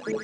What's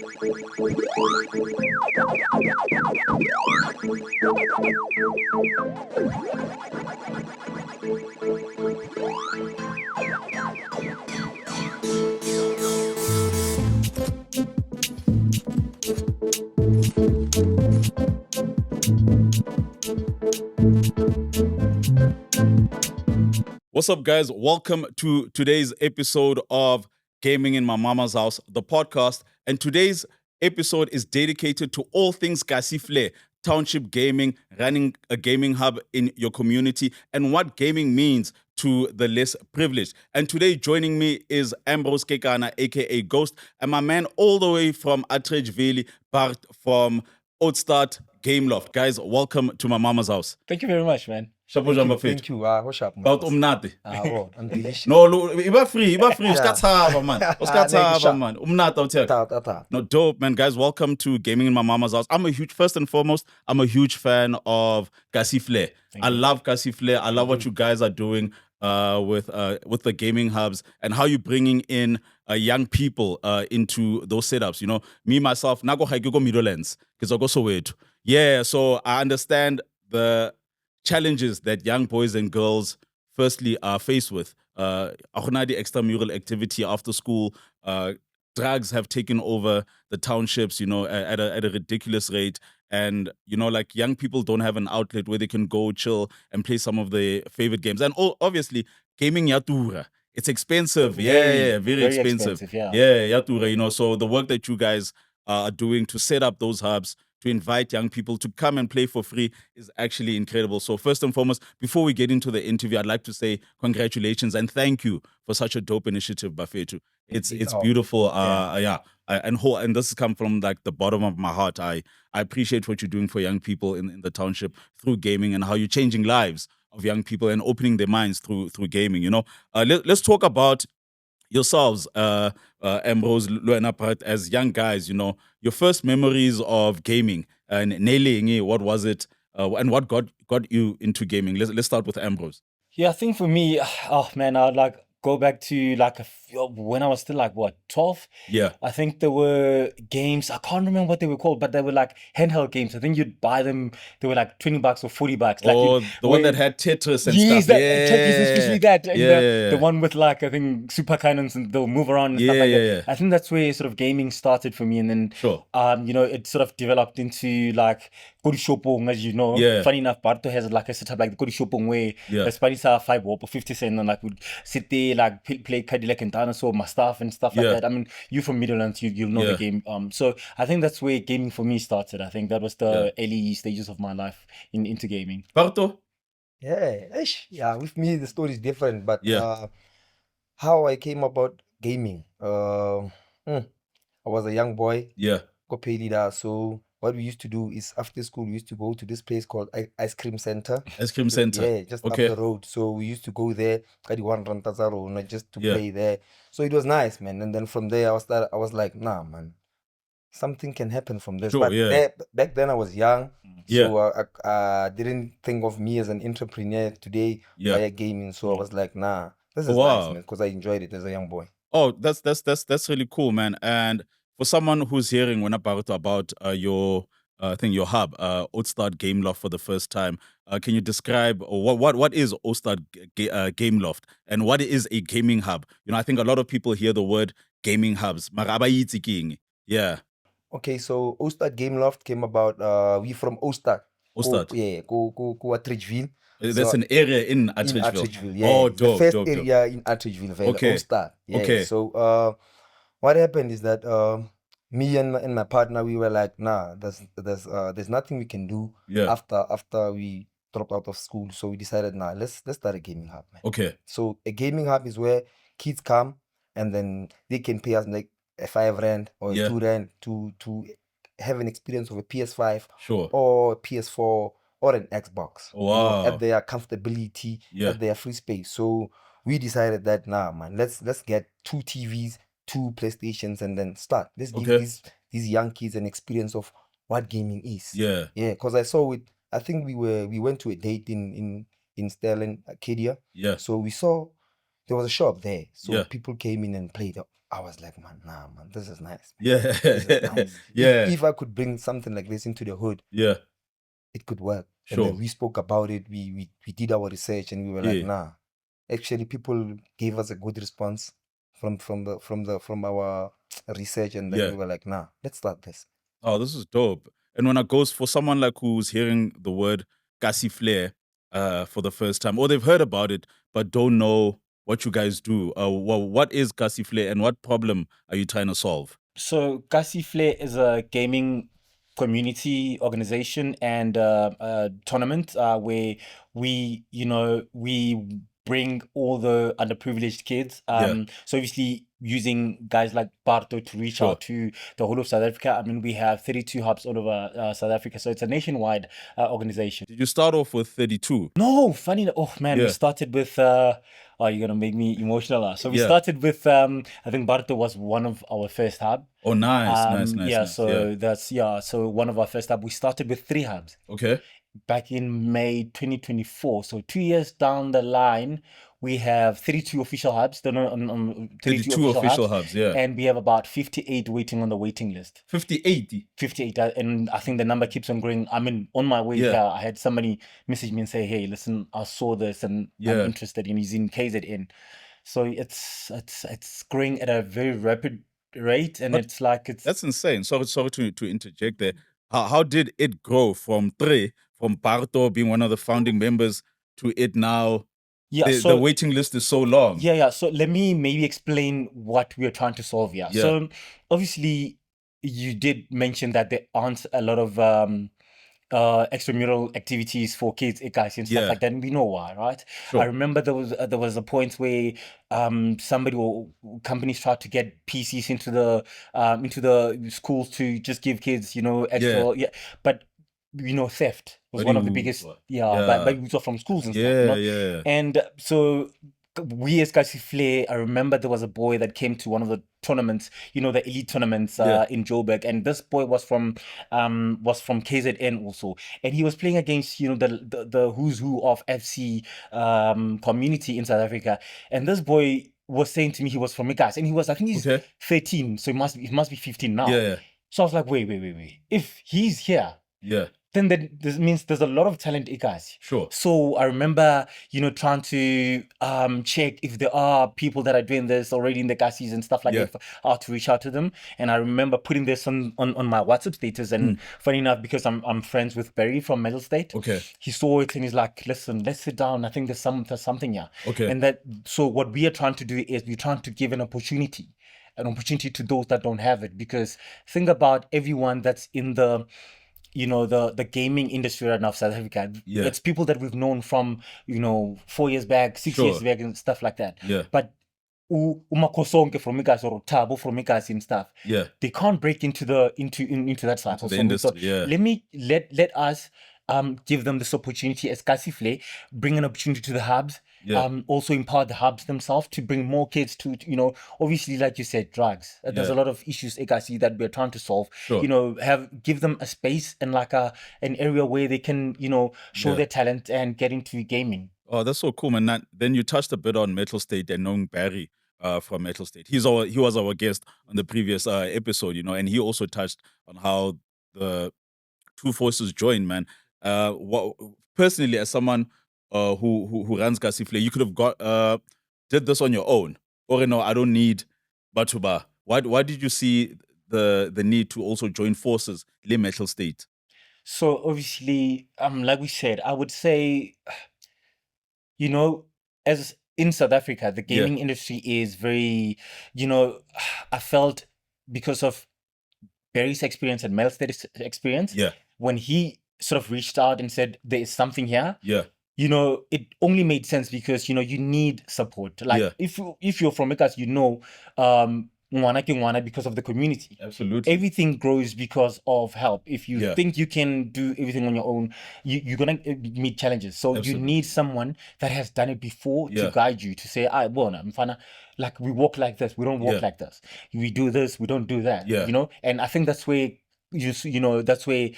up, guys? Welcome to today's episode of Gaming in My Mama's House, the podcast. And today's episode is dedicated to all things Kasifle, township gaming, running a gaming hub in your community, and what gaming means to the less privileged. And today joining me is Ambrose Kekana, aka Ghost, and my man all the way from Atteridgeville, Bart from Outstart Game Loft. Guys, welcome to my mama's house. Thank you very much, man. Thank you. What's up, man? About umnati. I'm delicious. No, iba free. Uskataba, man. Uskataba, man. Umnati out here. No, dope, man. Guys, welcome to Gaming in My Mama's House. First and foremost, I'm a huge fan of Kasifle. I love Kasifle. I love what you guys are doing with the gaming hubs and how you're bringing in young people into those setups. You know, me, myself, nago haikuko Middlelands, because I go Soweto. Yeah, so I understand the challenges that young boys and girls firstly are faced with. The extramural activity after school, drugs have taken over the townships, you know, at a ridiculous rate. And, you know, like young people don't have an outlet where they can go chill and play some of their favorite games. And obviously, gaming yatura. It's expensive. Very expensive. Yeah, yatura, you know. So the work that you guys are doing to set up those hubs, to invite young people to come and play for free is actually incredible. So first and foremost, before we get into the interview, I'd like to say congratulations and thank you for such a dope initiative, Bafetu. It's beautiful. And this has come from like the bottom of my heart. I appreciate what you're doing for young people in the township through gaming and how you're changing lives of young people and opening their minds through gaming. You know, let's talk about yourselves, Ambrose, Luenapart, as young guys, you know, your first memories of gaming and Nele, what was it, and what got you into gaming? Let's start with Ambrose. Yeah, I think for me, oh man, I'd like go back to like when I was still like 12. Yeah, I think there were games, I can't remember what they were called, but they were like handheld games. I think you'd buy them, they were like $20 or $40. Like the one that had Tetris and yes, stuff. Tetris, especially that. And Yeah. The one with like, I think super cannons and they'll move around and stuff like that. I think that's where sort of gaming started for me. And then, you know, it sort of developed into like Kodishopong, as you know. Yeah. Funny enough, Barto has like a setup like the Kodishopong where the Spanish are 5 or 50 cents and like would sit there, like play Cadillac and Dinosaur, my stuff and stuff like that. I mean, you from Middlelands, you'll know the game. So I think that's where gaming for me started. I think that was the early stages of my life into gaming. Barto? Yeah, with me the story is different, but how I came about gaming, I was a young boy. So what we used to do is after school we used to go to this place called Ice Cream Center. Yeah, just up the road. So we used to go there, just to play there. So it was nice, man. And then from there I was like, nah, man, something can happen from this. Back then I was young, so I didn't think of me as an entrepreneur today via gaming. So I was like, nah, this is nice, man, because I enjoyed it as a young boy. Oh, that's really cool, man. And for someone who's hearing about your your hub, Outstart Game Loft for the first time, can you describe what is Outstart Game Loft and what is a gaming hub? You know, I think a lot of people hear the word gaming hubs. Yeah. Okay, so Outstart Game Loft came about. We from Outstart. Outstart. Go Atteridgeville. That's an area in Atteridgeville. Oh, dope. The first area in Atteridgeville, Outstart. So what happened is that me and my partner, we were like, nah, there's nothing we can do after we dropped out of school. So we decided, nah, let's start a gaming hub, man. Okay. So a gaming hub is where kids come and then they can pay us like a 5 rand or a 2 rand to have an experience of a PS5 or a PS4 or an Xbox. Wow. You know, at their comfortability, at their free space. So we decided that, nah, man, let's get 2 TVs, 2 PlayStations, and then start. Let's give these young kids an experience of what gaming is. Yeah. Because I saw it. I think we went to a date in Sterling, Arcadia. Yeah. So we saw there was a shop there, so Yeah. people came in and played. I was like, man, nah, man, this is nice. Yeah. This is nice. Yeah. If I could bring something like this into the hood, Yeah. it could work. Sure. And then we spoke about it. We did our research, and we were like, Yeah. nah. Actually, people gave us a good response from our research, and then Yeah. we were like, nah, let's start this. Oh, this is dope. And when it goes for someone like who's hearing the word Kasi Flair for the first time, or they've heard about it but don't know what you guys do, well, what is Kasi Flair and what problem are you trying to solve? So Kasi Flair is a gaming community organization and tournament where we bring all the underprivileged kids. So obviously using guys like Barto to reach out to the whole of South Africa. I mean, we have 32 hubs all over South Africa, so it's a nationwide organization. Did you start off with 32? No, funny. Oh man, we started with. Oh, you're gonna make me emotional. So we started with. I think Barto was one of our first hub. Oh, nice. So one of our first hub. We started with 3 hubs. Okay. Back in May 2024. So 2 years down the line, we have 32 official hubs. 32 official hubs, yeah. And we have about 58 waiting on the waiting list. 58? 58. And I think the number keeps on growing. I mean, on my way here, I had somebody message me and say, hey, listen, I saw this and I'm interested. And he's in KZN. So it's growing at a very rapid rate. And but that's insane. Sorry to interject there. How did it grow from Barto being one of the founding members to it now? Yeah, the waiting list is so long. Yeah. So let me maybe explain what we are trying to solve here. Yeah. So obviously, you did mention that there aren't a lot of extramural activities for kids, guys, and stuff like that. And we know why, right? Sure. I remember there was a point where somebody or companies tried to get PCs into the schools to just give kids, extra. But theft was one of the biggest. But we saw from schools and stuff. And so we as Kasi Flair, I remember there was a boy that came to one of the tournaments, the elite tournaments in Joburg, and this boy was from KZN also, and he was playing against the who's who of FC community in South Africa, and this boy was saying to me he was from Megas, and I think he's 13, so he must be 15 now. So I was like, wait, if he's here, then this means there's a lot of talent, guys. Sure. So I remember, trying to check if there are people that are doing this already in the gassies and stuff like that, how to reach out to them. And I remember putting this on my WhatsApp status. And funny enough, because I'm friends with Barry from Mettlestate, he saw it and he's like, listen, let's sit down. I think there's something here. Okay. And so what we are trying to do is we're trying to give an opportunity to those that don't have it. Because think about everyone that's in the the gaming industry right now of South Africa. It's people that we've known from 4 years back, 6 years back, and stuff like that. But umakosonke from Megas or Tabo from Megas and stuff, they can't break into that cycle. The industry, so let us give them this opportunity as Kasi Flair, bring an opportunity to the hubs. Also empower the hubs themselves to bring more kids to, obviously, like you said, drugs. There's a lot of issues see that we're trying to solve. Give them a space and like an area where they can, show their talent and get into gaming. Oh, that's so cool, man. Then you touched a bit on Mettlestate and knowing Barry from Mettlestate. He was our guest on the previous episode, and he also touched on how the two forces joined, man. Personally, as someone who runs Kasi Flair, you could have did this on your own. Or no, I don't need Batuba. Why did you see the need to also join forces in Mettlestate? So obviously, like we said, I would say, as in South Africa, the gaming industry is very, I felt because of Barry's experience and Mettlestate's experience, when he sort of reached out and said there is something here, it only made sense because you need support. Like if you're from Megas, because of the community. Absolutely. Everything grows because of help. If you think you can do everything on your own, you're gonna meet challenges. So you need someone that has done it before to guide you, to say, like we walk like this, we don't walk like this. We do this, we don't do that. And I think that's where that's where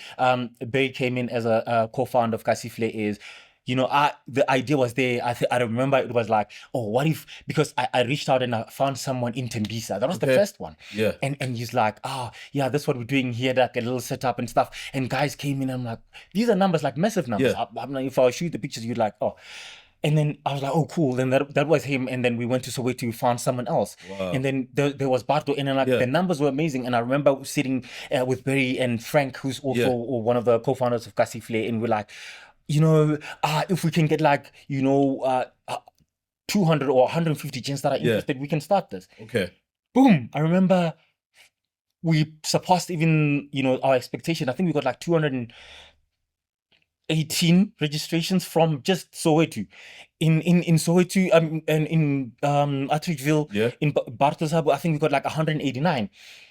Barry came in as a co-founder of Kasi Flair. Is the idea was there. I remember it was like, oh, what if, because I reached out and I found someone in Tembisa. That was the first one. Yeah. And he's like, yeah, that's what we're doing here, like a little setup and stuff. And guys came in, I'm like, these are numbers, like massive numbers. Yeah. I'm like, if I shoot the pictures, you're like, oh. And then I was like, oh, cool. Then that was him. And then we went to Soweto, found someone else. Wow. And then there was Barto. And then like the numbers were amazing. And I remember sitting with Barry and Frank, who's also one of the co-founders of Kasifle. And we're like, if we can get like, 200 or 150 gens that are interested, we can start this. Okay. Boom. I remember we surpassed even, our expectation. I think we got like 218 registrations from just Soweto. In Soweto, and in Atteridgeville, in Barto's Hub, I think we got like 189.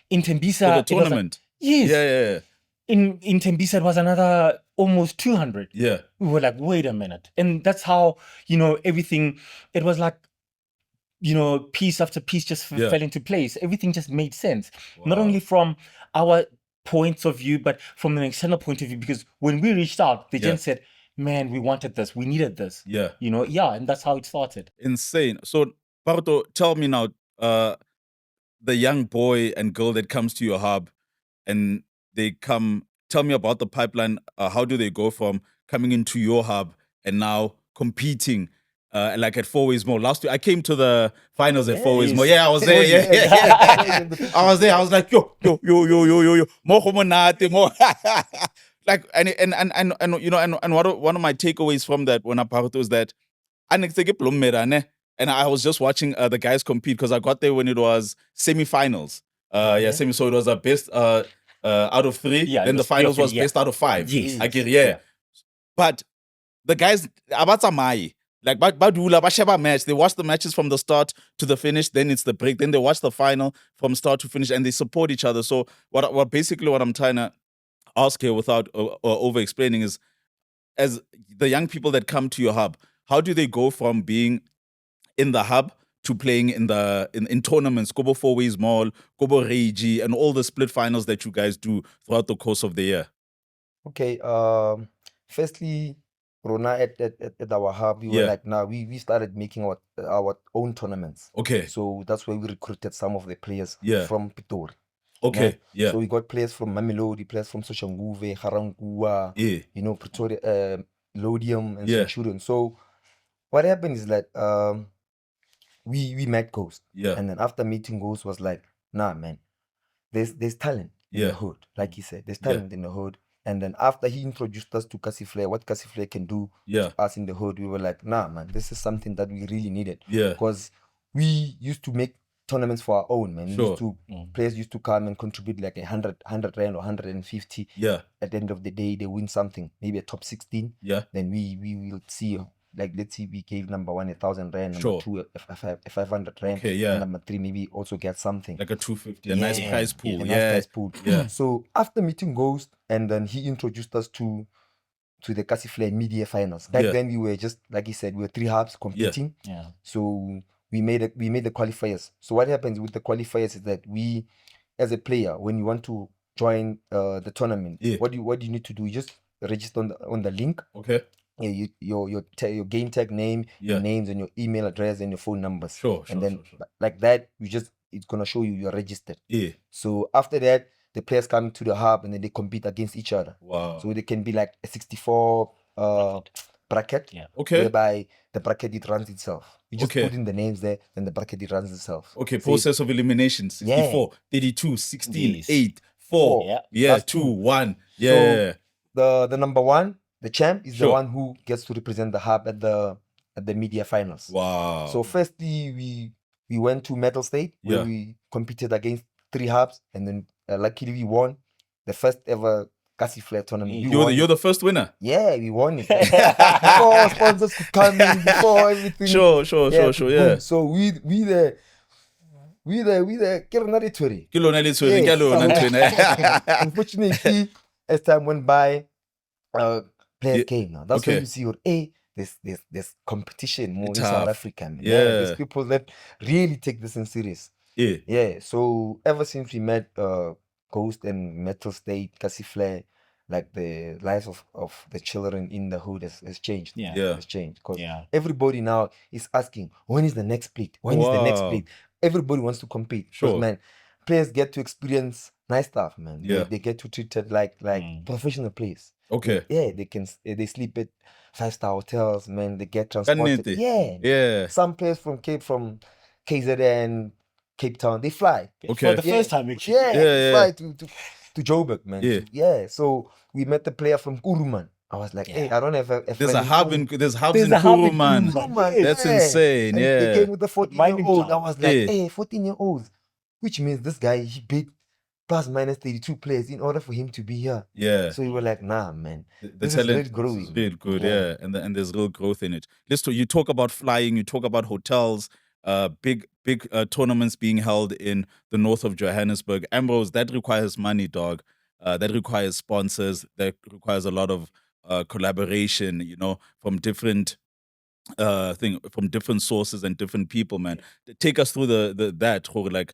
In Tembisa, for the tournament. Yes. Yeah. In Tembisa, it was another almost 200. Yeah. We were like, wait a minute. And that's how, everything, it was like, piece after piece just fell into place. Everything just made sense. Wow. Not only from our points of view, but from an external point of view, because when we reached out, they just said, man, we wanted this, we needed this. Yeah. And that's how it started. Insane. So, Barto, tell me now, the young boy and girl that comes to your hub and they come, tell me about the pipeline. How do they go from coming into your hub and now competing like at 4 Ways More? Last week, I came to the finals at 4 Ways More. Yeah, I was there. Yeah. I was there. I was like, yo. More homonate, more. Like, and one of my takeaways from that when I parted was that and I was just watching the guys compete because I got there when it was semifinals. Semi. So it was a best out of 3. Yeah, then the finals was best out of 5. Yes. I get yeah. But the guys abatsamayi, like badula basheba match. They watch the matches from the start to the finish. Then it's the break. Then they watch the final from start to finish, and they support each other. So what I'm trying to ask here without over explaining is, as the young people that come to your hub, how do they go from being in the hub to playing in tournaments, Kobo 4 Ways Mall, Kobo Reiji, and all the split finals that you guys do throughout the course of the year? Okay. Firstly, Rona, at our hub, we were like, now we started making our own tournaments. Okay. So that's where we recruited some of the players from Pitori. Okay. Yeah. So we got players from Mamelodi, players from Soshanguve, Harangua, Pretoria, Lodium, and Centurion. So what happened is that we met Ghost. Yeah. And then after meeting Ghost was like, nah, man, there's talent in the hood. Like he said, there's talent in the hood. And then after he introduced us to Kasifle, what Kasifle can do to us in the hood, we were like, nah, man, this is something that we really needed. Yeah. Because we used to make tournaments for our own, man. Players used to come and contribute like 100 rand or 150. Yeah. At the end of the day, they win something, maybe a top 16. Yeah. Then we will see, like, let's see, we gave number 1 1,000 rand, number 2 a 500 rand, and number 3 maybe also get something like a 250, a nice prize pool. Nice prize pool. Yeah. So after meeting Ghost, and then he introduced us to the Kasifle media finals. Back then we were just, like he said, we were 3 hubs competing. Yeah. So we made the qualifiers. So what happens with the qualifiers is that we, as a player, when you want to join the tournament, what do you need to do? You just register on the link. Okay. Yeah, your game tag name, your names, and your email address and your phone numbers. Like that, it's gonna show you're registered. Yeah. So after that, the players come to the hub and then they compete against each other. Wow. So they can be like a 64 bracket. Yeah. Okay. Whereby the bracket, it runs itself. You just put in the names there, then the bracket, it runs itself. Okay. Process of elimination: 64, 32, 16, 8, 4. Yeah. 2, 1. Yeah. So the number 1, the champ, is the one who gets to represent the hub at the media finals. Wow. So firstly, we went to Mettlestate where we competed against 3 hubs, and then luckily we won the first ever Kasifle tournament. You're the first winner. Yeah, we won it. Before sponsors could come in, before everything. Sure. Yeah. So we the Kilonari Unfortunately, as time went by, players came now. That's when you see there's competition more in South Africa. Man. Yeah. There's people that really take this in serious. Yeah. So ever since we met Ghost and Mettlestate, Kasifle, like the lives of the children in the hood has changed. Yeah. Has changed because everybody now is asking, when is the next split? When is the next Wow. split? Everybody wants to compete. Sure. Because, man, players get to experience nice stuff, man. Yeah. They get to treat it like professional players. Okay. They sleep at 5-star hotels, man. They get transported. Yeah. Some players from KZN, Cape Town, they fly. Okay. For the first time, actually. Fly to Joburg, man. Yeah. So we met the player from Kuruman. I was like, hey, I don't have a friend. There's hubs in There's Kuruman. That's insane. And yeah. they came with the 14-year-old. I was like, Yeah. hey, 14-year-olds. Which means this guy, he beat plus minus 32 players in order for him to be here. Yeah. So we were like, nah, man. The talent is really growing. Really good, yeah. And there's real growth in it. You talk about flying, you talk about hotels, big tournaments being held in the north of Johannesburg. Ambrose, that requires money, dog. That requires sponsors. That requires a lot of collaboration, from different from different sources and different people, man. Take us through that, like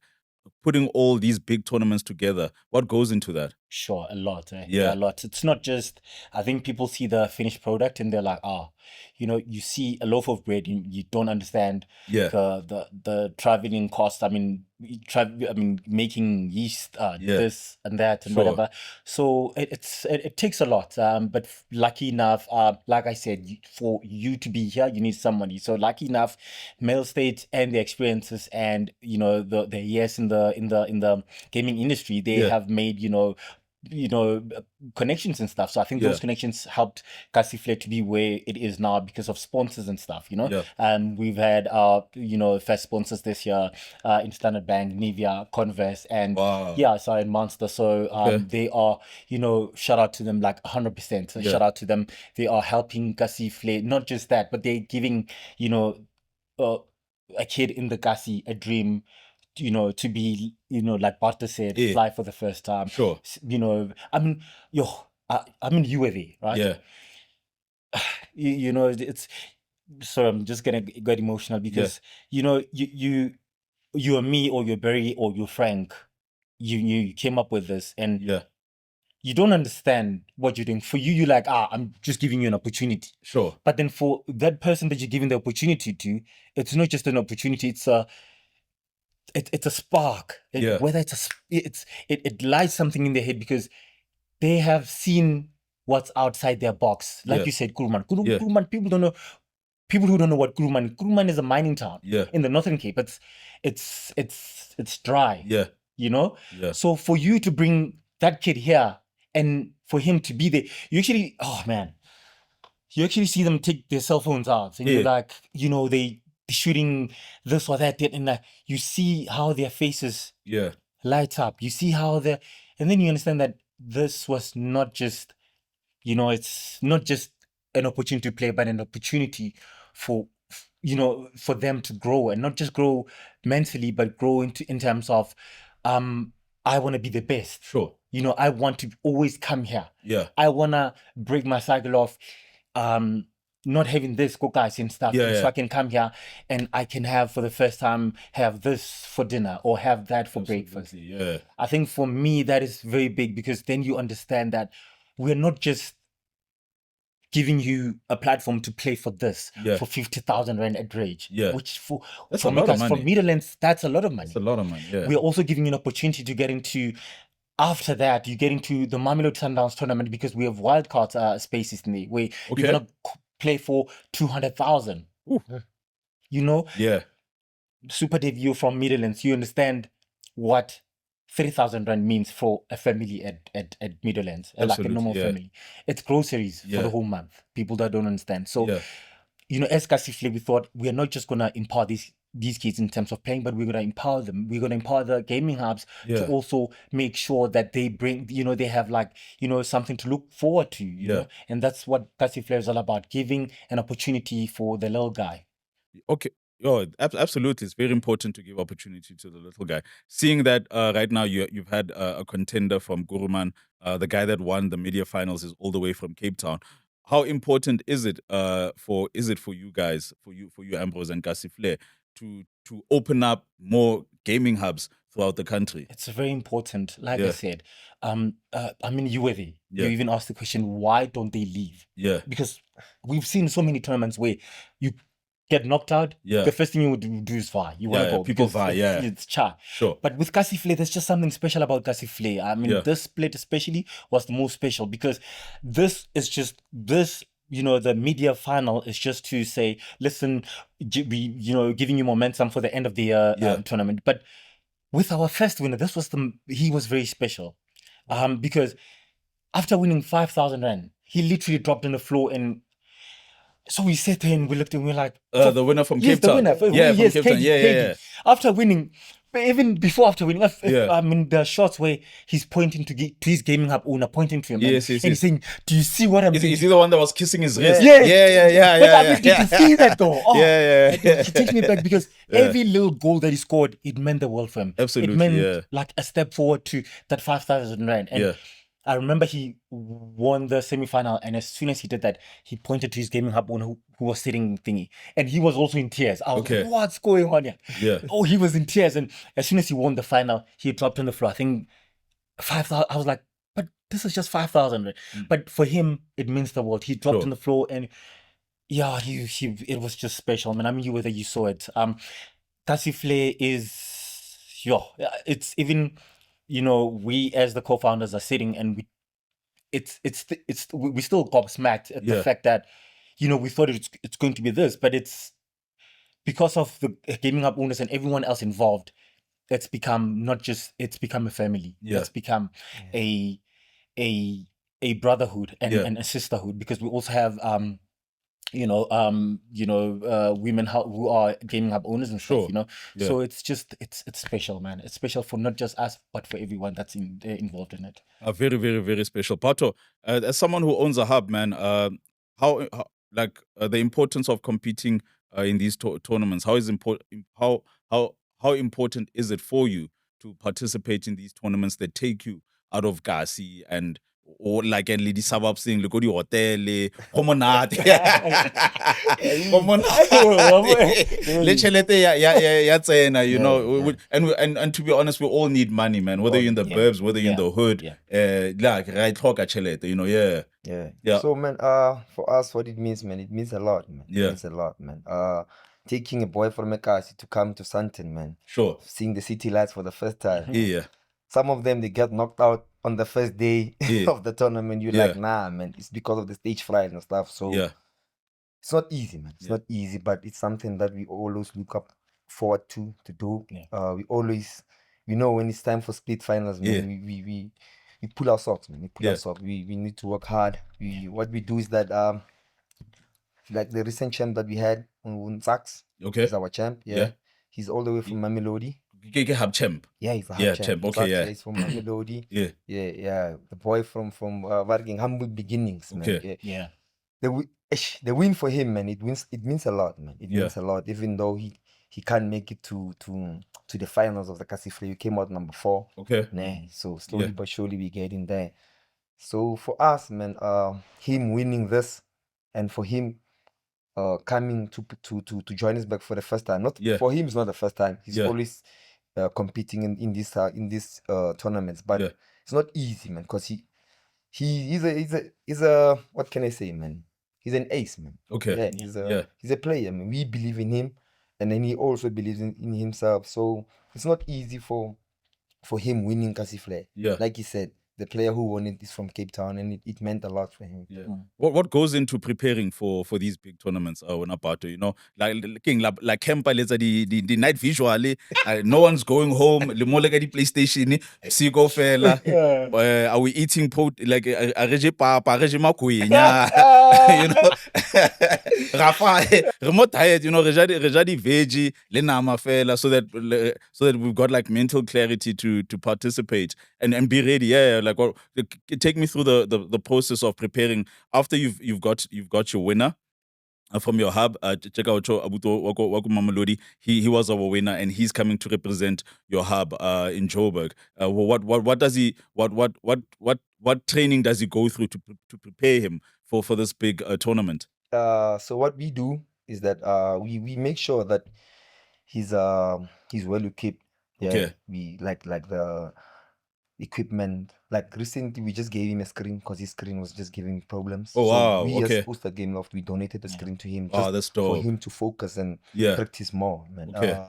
putting all these big tournaments together. What goes into that? Sure, a lot. A lot. It's not just, I think people see the finished product and they're like, you see a loaf of bread, you don't understand the traveling cost. I mean, making yeast, this and that and whatever. So it takes a lot. But lucky enough, like I said, for you to be here, you need somebody. So lucky enough, Mettlestate and the experiences and the years in the gaming industry, they have made connections and stuff. So I think those connections helped Kasifle to be where it is now because of sponsors and stuff, and we've had first sponsors this year in Standard Bank, Nivea, Converse, and and Monster. So they are, shout out to them like 100%. So shout out to them. They are helping Kasifle, not just that, but they're giving a kid in the Kasi a dream, to be, like Barto said, fly for the first time. Sure. I'm in UAV, right? Yeah. It's, so I'm just gonna get emotional because you or me or you're Barry or you're Frank, you came up with this and you don't understand what you're doing. For you, you're like, I'm just giving you an opportunity. Sure. But then for that person that you're giving the opportunity to, it's not just an opportunity, it's a spark. Whether it lights something in their head because they have seen what's outside their box. Like you said, Kuruman. Kuruman, people don't know. People who don't know what Kuruman is a mining town in the Northern Cape. It's dry. So for you to bring that kid here and for him to be there, you actually, you actually see them take their cell phones out and you're like, they shooting this or that, and you see how their faces light up. You see how and then you understand that this was not just, it's not just an opportunity to play, but an opportunity for them to grow, and not just grow mentally, but grow in terms of, I want to be the best. Sure. I want to always come here. Yeah. I want to break my cycle of, not having this guys and stuff, so I can come here and I can have for the first time have this for dinner or have that for breakfast. Yeah. I think for me that is very big because then you understand that we're not just giving you a platform to play for this for 50,000 rand at Rage. Yeah. Which for Middlelands, that's a lot of money. It's a lot of money. Yeah. We're also giving you an opportunity to get into. After that, you get into the Mamelodi Sundowns tournament because we have wildcard spaces in there where you're gonna play for 200,000. Yeah. Super debut from Middlelands. You understand what 3,000 rand means for a family at Middlelands, like a normal family. It's groceries for the whole month. People that don't understand. So, as Kasifle, we thought we are not just gonna empower these kids in terms of playing, but we're gonna empower them. We're gonna empower the gaming hubs to also make sure that they bring, they have something to look forward to. You know, and that's what Kasifle is all about: giving an opportunity for the little guy. Okay. Oh, absolutely. It's very important to give opportunity to the little guy. Seeing that right now you've had a contender from Kuruman, the guy that won the media finals is all the way from Cape Town. How important is it for you guys, for you Ambrose and Kasifle, to open up more gaming hubs throughout the country. It's very important. Like I said, I mean, you were there. You even asked the question, why don't they leave? Yeah. Because we've seen so many tournaments where you get knocked out. The first thing you would do is VAR. You want to go. People VAR, it's cha. Sure. But with Kasifle, there's just something special about Kasifle. I mean, this split especially was the most special because this is just this. You know, the media final is just to say, listen, giving you momentum for the end of the tournament. But with our first winner, he was very special, because after winning 5,000 rand, he literally dropped on the floor, and so we sat there and we looked and we were like, the winner from Cape Town. From Cape Town. Yeah. After winning. But even after winning, I mean, there are shots where he's pointing to his gaming hub owner, pointing to him, and he's saying, "Do you see what I'm doing?" Is he the one that was kissing his wrist? Yeah. But I did to see that though. Oh, He takes me back because every little goal that he scored, it meant the world for him. Absolutely, it meant like a step forward to that 5,000 rand. And I remember he won the semi-final, and as soon as he did that, he pointed to his gaming hub owner who was sitting thingy, and he was also in tears. I was like, what's going on here? Yeah. Oh, he was in tears, and as soon as he won the final, he dropped on the floor. I think 5,000. I was like, but this is just 5,000. But for him, it means the world. He dropped on the floor, and it was just special, man. I mean, you were there, you saw it. Kasifle is, it's even. You know, we as the co-founders are sitting and we still gobsmacked at the fact that, you know, we thought it's going to be this, but it's because of the gaming hub owners and everyone else involved. It's become a family. It's become a brotherhood and a sisterhood, because we also have women who are gaming hub owners and stuff, you know. So it's special, man. It's special for not just us, but for everyone that's involved in it. Very, very, very special. Barto, as someone who owns a hub, man, how the importance of competing in these tournaments? How important is it for you to participate in these tournaments that take you out of Kasi or like a lady suburb saying, look at the hotel, you know, and to be honest, we all need money, man. Whether you're in the burbs, whether you're in the hood, you know, So, man, for us, what it means, man, it means a lot, man. It means a lot, man. Taking a boy from Ekasi to come to Sandton, man. Sure. Seeing the city lights for the first time. Yeah. Some of them, they get knocked out on the first day of the tournament. You're like, nah, man, it's because of the stage fright and stuff. So it's not easy, man. It's not easy, but it's something that we always look up forward to do. We always, you know, when it's time for split finals, man, we pull our socks, man. We pull our socks. We need to work hard. What we do is that like the recent champ that we had on Sax, is our champ. He's all the way from Mamelodi. Hub champ. Yeah, he's a hub champ. Okay, he's from Mamelodi. The boy from working humble beginnings, man. The win for him, man. It means a lot, man. It means a lot. Even though he can't make it to the finals of the Kasifle, you came out number 4. So slowly but surely we get in there. So for us, man, him winning this, and for him coming to Johannesburg for the first time. Not for him, it's not the first time. He's always competing in these tournaments, but it's not easy, man, because he's a what can I say, man? He's an ace, man. He's a player, man. We believe in him, and then he also believes in himself. So it's not easy for him winning Kasifle. Like he said, the player who won it is from Cape Town, and it meant a lot for him. What goes into preparing for these big tournaments? Barto, you know, like Kempa, the night visually, no one's going home. Le more like the PlayStation, see go fella. Are we eating like a papa, you know? Rafa, remote tired, you know, rejadi veggie, le nama fella, so that we've got like mental clarity to participate and be ready. Like, take me through the process of preparing after you've got your winner from your hub. Check out Abuto Waku Mamelodi. He was our winner, and he's coming to represent your hub in Joburg. What does he what training does he go through to prepare him for this big tournament? So what we do is that we make sure that he's well equipped Okay. We like the equipment. Like recently, we just gave him a screen because his screen was just giving problems. Oh, wow. We Okay. as Poster Game Loft, we donated the screen to him Oh, just that's for dope. him to focus and Yeah. practice more, man. Okay.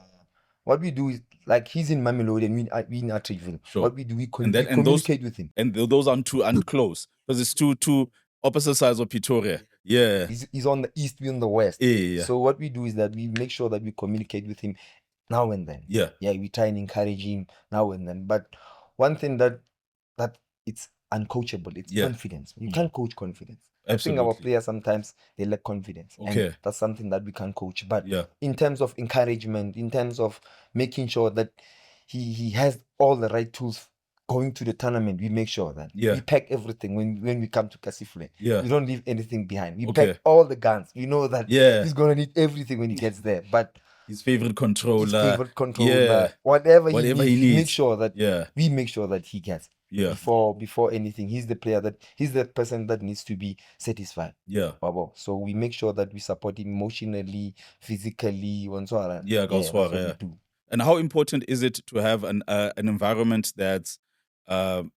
What we do is, like, he's in Mamelodi and we in Atteridgeville. Sure. What we do, we And communicate with him. And those aren't close because it's two opposite sides of Pretoria. Yeah. He's on the east, we're on the west. Yeah. So what we do is that we make sure that we communicate with him now and then. Yeah. Yeah, we try and encourage him now and then. But one thing that it's uncoachable, it's confidence. You can't coach confidence. Absolutely. I think our players sometimes they lack confidence. Okay. And that's something that we can coach. But in terms of encouragement, in terms of making sure that he has all the right tools going to the tournament, we make sure that we pack everything when we come to Kasifle. Yeah. We don't leave anything behind. We pack all the guns. We know that he's gonna need everything when he gets there. But his favorite controller, whatever he needs, make sure that we make sure that he gets. Yeah. Before anything, he's the person that needs to be satisfied. Yeah. So we make sure that we support him emotionally, physically, and so on. Yeah, that's what we do. And how important is it to have an environment that's, I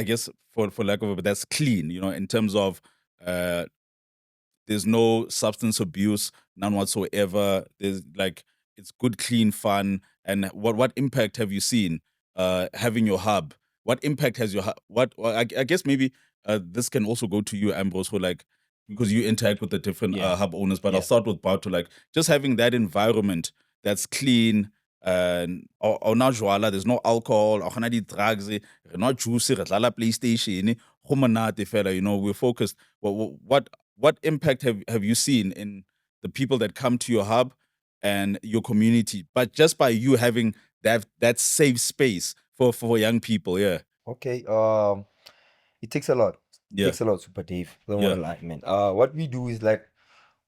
guess, for lack of a, that's clean, in terms of there's no substance abuse, none whatsoever. There's it's good, clean fun. And what impact have you seen having your hub? What impact has your hub? I guess maybe this can also go to you, Ambrose, for because you interact with the different hub owners. But I'll start with Barto, just having that environment that's clean. Or na jwala, there's no alcohol, or na di drugs, we're not juicy, re dlala PlayStation, go monate fela, we're focused. What impact have you seen in the people that come to your hub and your community, but just by you having that safe space for young people? Yeah. Okay. It takes a lot. It takes a lot, Super Dave. Don't want to lie, man. What we do is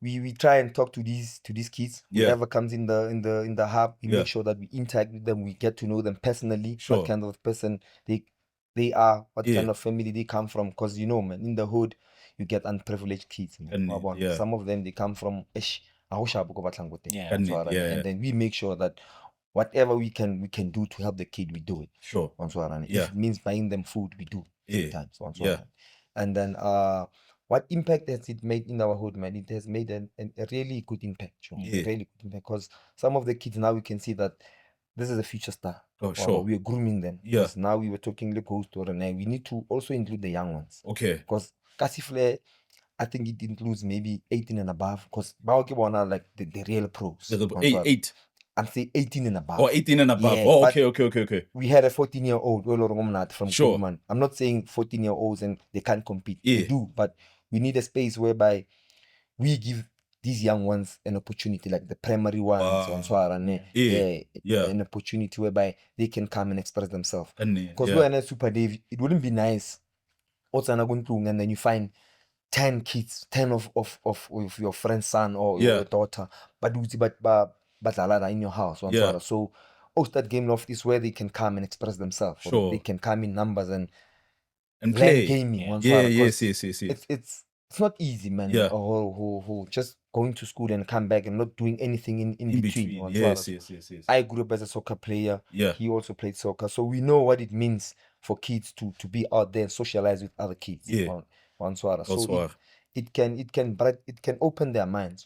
we try and talk to these kids. Whoever comes in the hub, we make sure that we interact with them. We get to know them personally. What kind of person they are, what kind of family they come from. Because man, in the hood, you get unprivileged kids. Man. Some of them they come from and then we make sure that whatever we can do to help the kid, we do it. Sure. If it means buying them food, we do sometimes. And then what impact has it made in our hood, man? It has made a really good impact. Really good impact, because some of the kids now we can see that this is a future star. Oh, sure. We are grooming them. Because now we were talking the ghost story, and we need to also include the young ones. Okay. Because Kasifle, I think it includes maybe 18 and above. Because like the real pros. Eight. I'm saying 18 and above. Oh, 18 and above. Okay. We had a 14-year-old from Kuhlman. I'm not saying 14-year-olds and they can't compete. They do, but we need a space whereby we give these young ones an opportunity, like the primary ones, an opportunity whereby they can come and express themselves. Because we're in a Super Dave, it wouldn't be nice. And then you find 10 kids, 10 of your friend's son or your daughter, but in your house. So Ostad Game Loft is where they can come and express themselves. Sure. They can come in numbers and play gaming. Yes. It's not easy, man. Who just going to school and come back and not doing anything in between. Yes. I grew up as a soccer player. He also played soccer. So we know what it means for kids to be out there and socialize with other kids. So it can open their minds.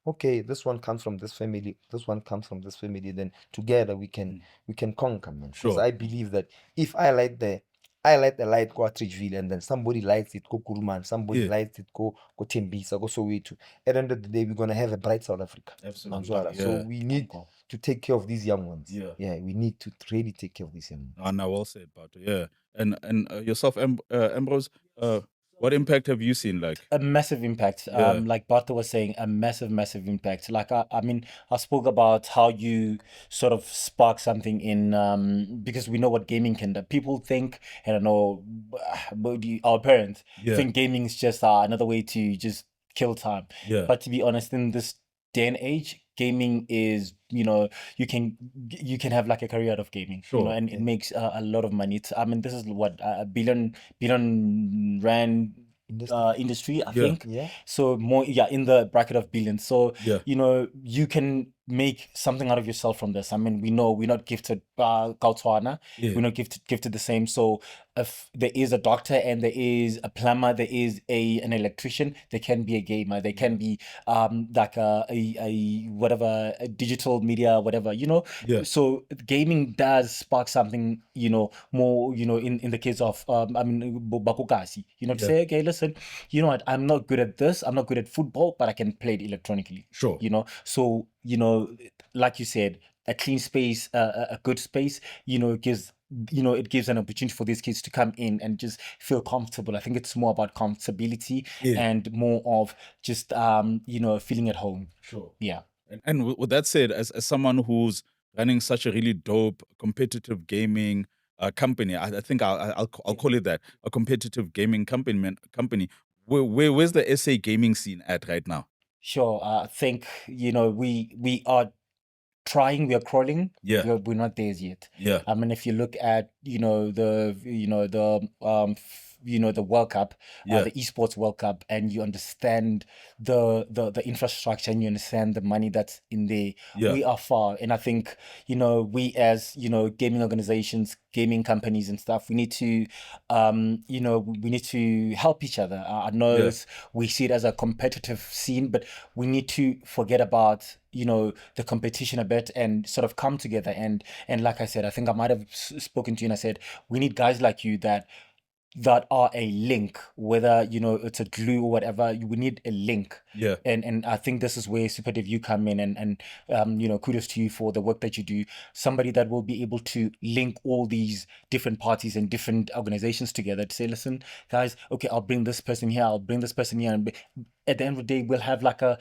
Okay, this one comes from this family, this one comes from this family, then together we can conquer, man. Because I believe that if I light the light go Atteridgeville, and then somebody lights it go Kuruman, somebody lights it go Tembisa, go Soweto. At the end of the day, we're gonna have a bright South Africa. Absolutely. So we need to take care of these young ones. We need to really take care of these young ones. Now, well said, Barto. And yourself, Ambrose, what impact have you seen? A massive impact. Like Barto was saying, a massive impact. I spoke about how you sort of spark something in, because we know what gaming can do. People think, I don't know, our parents think gaming is just another way to just kill time. But to be honest, in this day and age, gaming is, you can have like a career out of gaming, and it makes a lot of money. This is what a billion rand industry, I think. So more, in the bracket of billions. So you can make something out of yourself from this. We know we're not gifted Kautwana. Yeah. We're not gifted the same. So if there is a doctor and there is a plumber, there is an electrician, there can be a gamer, there can be like a whatever, a digital media, whatever, Yeah. So gaming does spark something, more, in the case of Bakukasi, to say, okay, listen, you know what, I'm not good at this, I'm not good at football, but I can play it electronically. Sure. So like you said, a clean space, a good space, gives it gives an opportunity for these kids to come in and just feel comfortable. I think it's more about comfortability and more of just feeling at home. Sure. Yeah. And with that said, as someone who's running such a really dope competitive gaming company, I think I'll call it that, a competitive gaming company. Where's the SA gaming scene at right now? Sure. I think we are trying, we are crawling. Yeah. We're not there yet. Yeah. I mean, if you look at the World Cup, the esports World Cup, and you understand the infrastructure and you understand the money that's in there, we are far. And I think we as gaming organizations, gaming companies and stuff, we need to help each other. I know we see it as a competitive scene, but we need to forget about the competition a bit and sort of come together. And like I said, I think I might have spoken to you and I said, we need guys like you that are a link, whether it's a glue or whatever. We need a link. Yeah. And I think this is where SuperDev, you come in, and kudos to you for the work that you do. Somebody that will be able to link all these different parties and different organizations together to say, listen, guys, okay, I'll bring this person here, I'll bring this person here, and at the end of the day, we'll have like a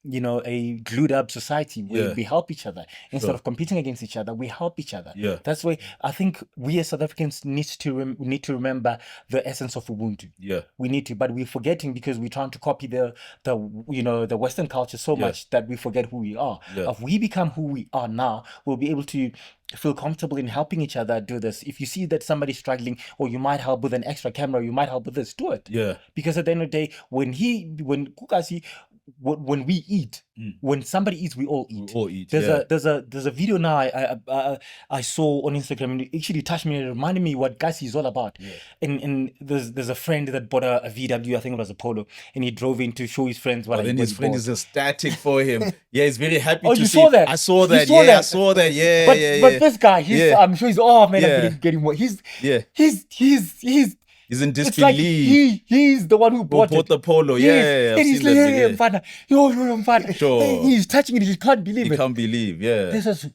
a glued up society where we help each other instead of competing against each other. We help each other. Yeah, that's why I think we as South Africans need to remember the essence of Ubuntu. Yeah, we need to, but we're forgetting because we're trying to copy the Western culture so much that we forget who we are. If we become who we are now, we'll be able to feel comfortable in helping each other do this. If you see that somebody's struggling, or you might help with an extra camera, you might help with this, do it. Yeah, because at the end of the day, when Kukasi, when we eat, when somebody eats, we all eat. We all eat. There's a video now I saw on Instagram, and it actually touched me. It reminded me what Gasi is all about. Yeah. And there's a friend that bought a VW, I think it was a Polo, and he drove in to show his friends what. Then his friend is ecstatic for him. Yeah, he's very happy. Oh, to you see. saw that? I saw that. I saw that. Yeah, but this guy, I'm sure he's I'm getting more. He's in disbelief. It's like he's the one who bought the Polo. Yeah, he's like, sure. He's touching it. He can't believe it. He can't believe. Yeah. This is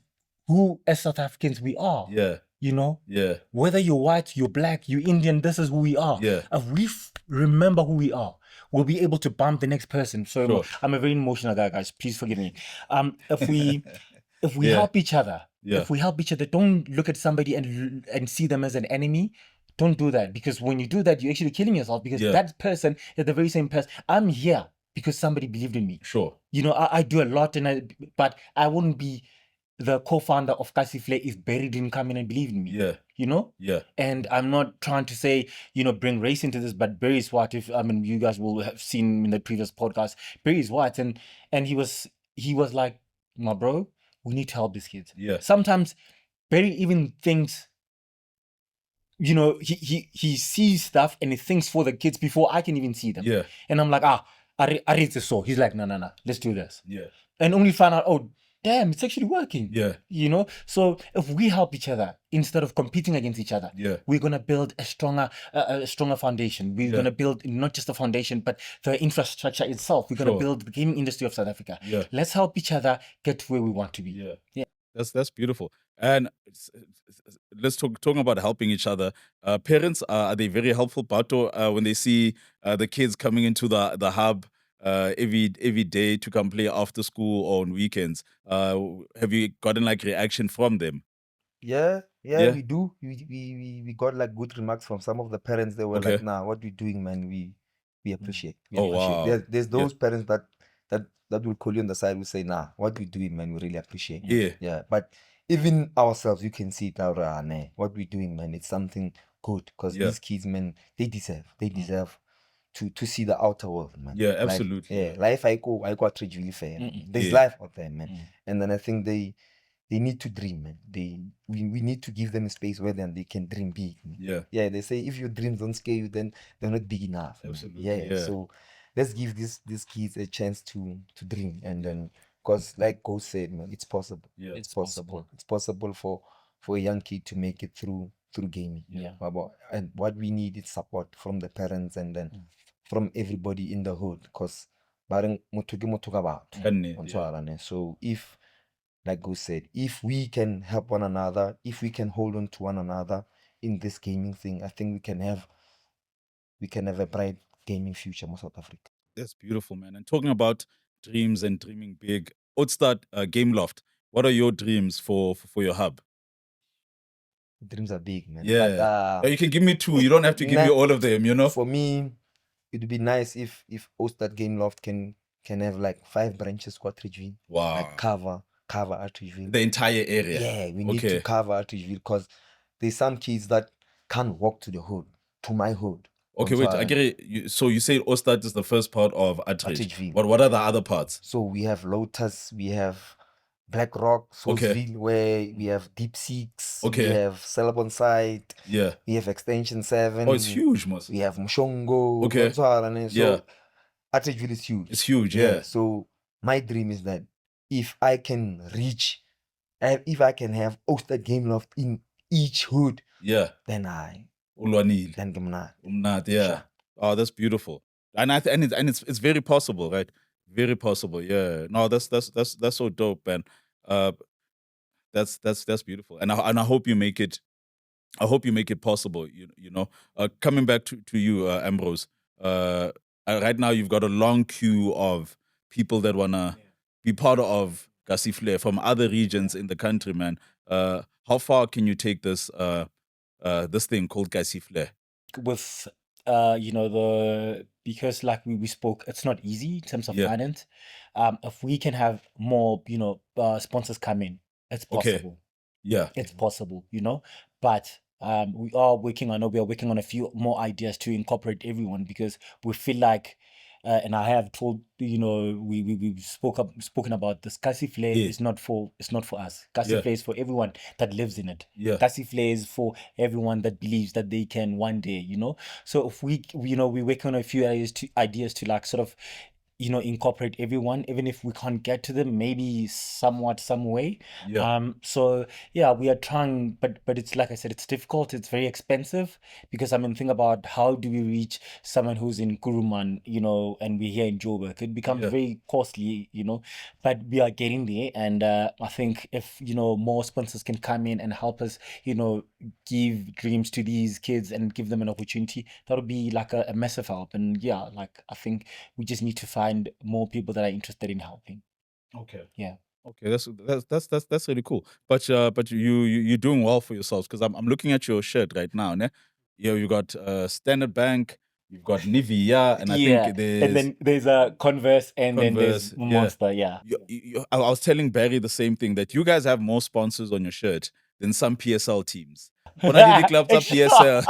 who, as South Africans, we are. Yeah. Yeah. Whether you're white, you're black, you're Indian, this is who we are. Yeah. If we remember who we are, we'll be able to bump the next person. So I'm a very emotional guy, guys. Please forgive me. If we help each other, don't look at somebody and see them as an enemy. Don't do that, because when you do that, you're actually killing yourself, because that person is the very same person. I'm here because somebody believed in me. Sure. I do a lot, but I wouldn't be the co-founder of Kasifle if Barry didn't come in and believe in me. Yeah. Yeah. And I'm not trying to say, bring race into this, but Barry is white. You guys will have seen in the previous podcast, Barry is white, and he was like, my bro, we need to help these kids. Yeah. Sometimes Barry even thinks, he sees stuff and he thinks for the kids before I can even see them. Yeah. And I'm like, I read this so. He's like, no, let's do this. Yeah. And only find out, oh, damn, it's actually working. Yeah. So if we help each other instead of competing against each other, we're gonna build a stronger foundation. We're gonna build not just the foundation, but the infrastructure itself. We're gonna build the gaming industry of South Africa. Yeah. Let's help each other get to where we want to be. Yeah. That's beautiful. And let's talking about helping each other. Parents, are they very helpful, Barto, when they see the kids coming into the hub every day to come play after school or on weekends? Have you gotten like reaction from them? Yeah, we do. We got like good remarks from some of the parents. They were like, "Nah, what we doing, man? We appreciate." Wow. There's those parents that will call you on the side, will say, "Nah, what we doing, man? We really appreciate." Yeah. But even ourselves, you can see it now. What we doing, man? It's something good, because these kids, man, they deserve to see the outer world, man. Yeah, absolutely. Life I go treat really fair. There's life out there, man. And then I think they they need to dream, man. We need to give them a space where then they can dream big. Man. Yeah. They say if your dreams don't scare you, then they're not big enough. Absolutely. Yeah. So let's give these kids a chance to dream, and then because like Go said, man, it's possible. Yeah, it's possible. It's possible for a young kid to make it through gaming. Yeah. And what we need is support from the parents, and then from everybody in the hood, because so if, like Go said, if we can help one another, if we can hold on to one another in this gaming thing, I think we can have a bright gaming future in South Africa. That's beautiful, man. And talking about dreams and dreaming big, Outstart Game Loft, what are your dreams for your hub? Dreams are big, man. Yeah. But, you can give me two. You don't have to give me all of them, you know? For me, it would be nice if Outstart Game Loft can have like 5 branches, Quattrigeville. Wow. Like cover Atteridgeville. The entire area. Yeah, we need to cover Atteridgeville, because there's some kids that can't walk to the hood, to my hood. Okay, wait, I get it. So you say Outstart is the first part of Atteridgeville. But what are the other parts? So we have Lotus, we have Black Rock, Soulsville, where we have Deep Six, we have Celebon Side, we have Extension 7. Oh, it's huge, Mos. We have Mshongo. So Atteridgeville is huge. It's huge, yeah. So my dream is that if I can have Outstart Game Loft in each hood, then yeah. Oh, that's beautiful. And it's very possible, right? Very possible, yeah. No, that's so dope, man. That's beautiful, and I hope you make it. I hope you make it possible. You know. Coming back to you, Ambrose. Right now, you've got a long queue of people that wanna be part of Gasi Flair from other regions in the country, man. How far can you take this this thing called Gasi Flair? With because like we spoke, it's not easy in terms of finance. If we can have more sponsors come in, it's possible. It's possible, but we are working on a few more ideas to incorporate everyone, because we feel like and I have told we've spoken about this. Gasi Flair is not for us. Gasi Flair is for everyone that lives in it. Gasi Flair is for everyone that believes that they can one day, So if we we work on a few ideas to like sort of incorporate everyone, even if we can't get to them, maybe somewhat, some way. So yeah, we are trying, but it's like I said, it's difficult. It's very expensive, because think about how do we reach someone who's in Kuruman, and we're here in Joburg. It becomes very costly, but we are getting there. And I think if more sponsors can come in and help us, give dreams to these kids and give them an opportunity, that would be like a massive help. And yeah, like I think we just need to find more people that are interested in helping. Okay. Yeah. Okay, that's really cool. But you're doing well for yourselves, because I'm looking at your shirt right now, ne? You got Standard Bank, you've got Nivea, and I think there's a Converse, and then there's Monster. Yeah. I was telling Barry the same thing, that you guys have more sponsors on your shirt than some PSL teams. PSL.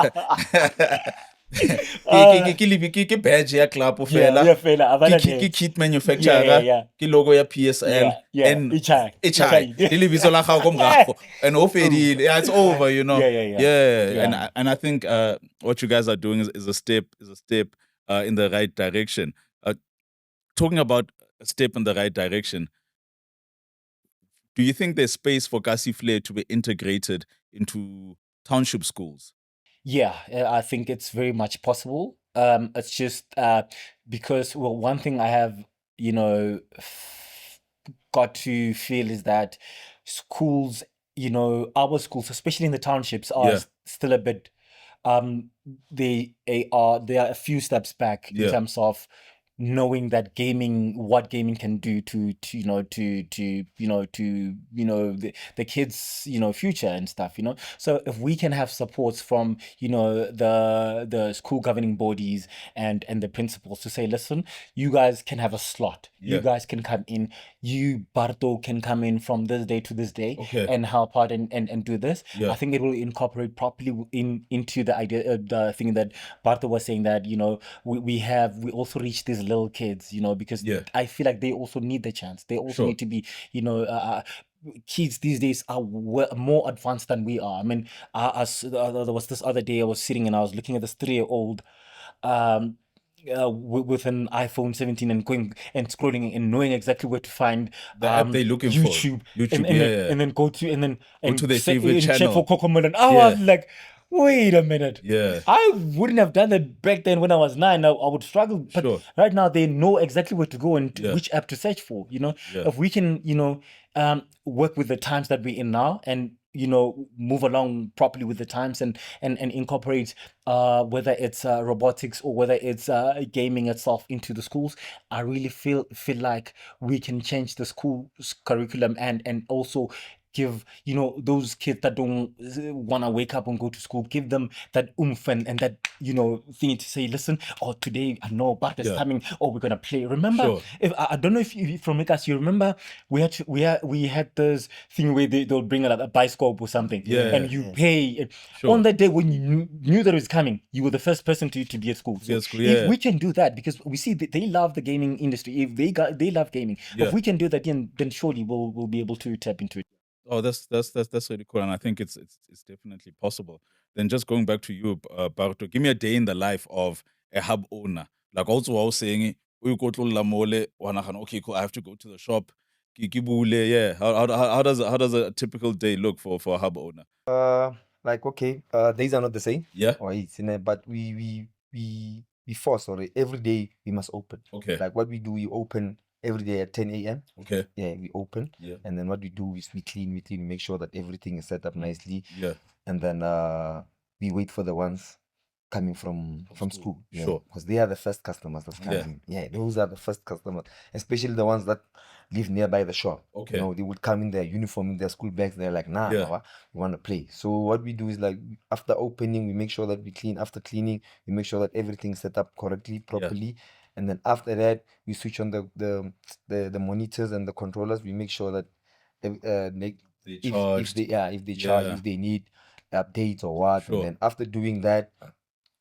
Ke badge ya club fela ke kit manufacturer ke logo ya PSL and lebitso la gago ko morago and ofedile. Yeah, it's over, Yeah. And I think what you guys are doing is a step in the right direction. Talking about a step in the right direction, do you think there's space for Gasi Flair to be integrated into township schools? Yeah, I think it's very much possible. It's just because, well, one thing I have, got to feel is that schools, our schools, especially in the townships, are still a bit. They are a few steps back in terms of knowing that what gaming can do to the kids future and stuff. So if we can have supports from the school governing bodies and the principals to say, listen, you guys can have a slot, you guys can come in, Barto can come in from this day to this day and help out and do this. I think it will incorporate properly into the idea, the thing that Barto was saying, that we also reach these little kids, because I feel like they also need the chance. They also need to be, kids these days are more advanced than we are. I mean, there was this other day I was sitting and I was looking at this 3-year-old with an iPhone 17 and going and scrolling and knowing exactly where to find the app they're looking YouTube, for. YouTube, and then go to to their favorite channel. check for Cocomelon. I was like, wait a minute. Yeah. I wouldn't have done that back then when I was 9. I would struggle. But right now they know exactly where to go and which app to search for. If we can, work with the times that we're in now and move along properly with the times and incorporate whether it's robotics or whether it's gaming itself into the schools, I really feel like we can change the school's curriculum and also give those kids that don't want to wake up and go to school, give them that oomph and that thing to say, listen, today I know Bart is coming, we're gonna play. Remember, if I don't know if you from Megas, you remember we had this thing where they'll bring a bioscope or something, and you pay on that day when you knew that it was coming. You were the first person to be at school. So if we can do that, because we see that they love the gaming industry, if they love gaming, if we can do that, then surely we'll be able to tap into it. Oh, that's really cool, and I think it's definitely possible. Then just going back to you, Barto, give me a day in the life of a hub owner. Like also I was saying, okay, cool, I have to go to the shop. Yeah. How does a typical day look for a hub owner? Like okay, days are not the same. Yeah. But we force every day we must open. Okay. Like what we do, we open every day at 10 a.m. Okay. Yeah, we open. Yeah. And then what we do is we clean, make sure that everything is set up nicely. Yeah. And then we wait for the ones coming from school. Sure. Because they are the first customers that's coming. Yeah, those are the first customers, especially the ones that live nearby the shop. Okay. They would come in their uniform, in their school bags. They're like, nah, we want to play. So what we do is like after opening, we make sure that we clean. After cleaning, we make sure that everything's set up correctly, properly. Yeah. And then after that, we switch on the monitors and the controllers. We make sure that if they charge, if they need updates or what. Sure. And then after doing that,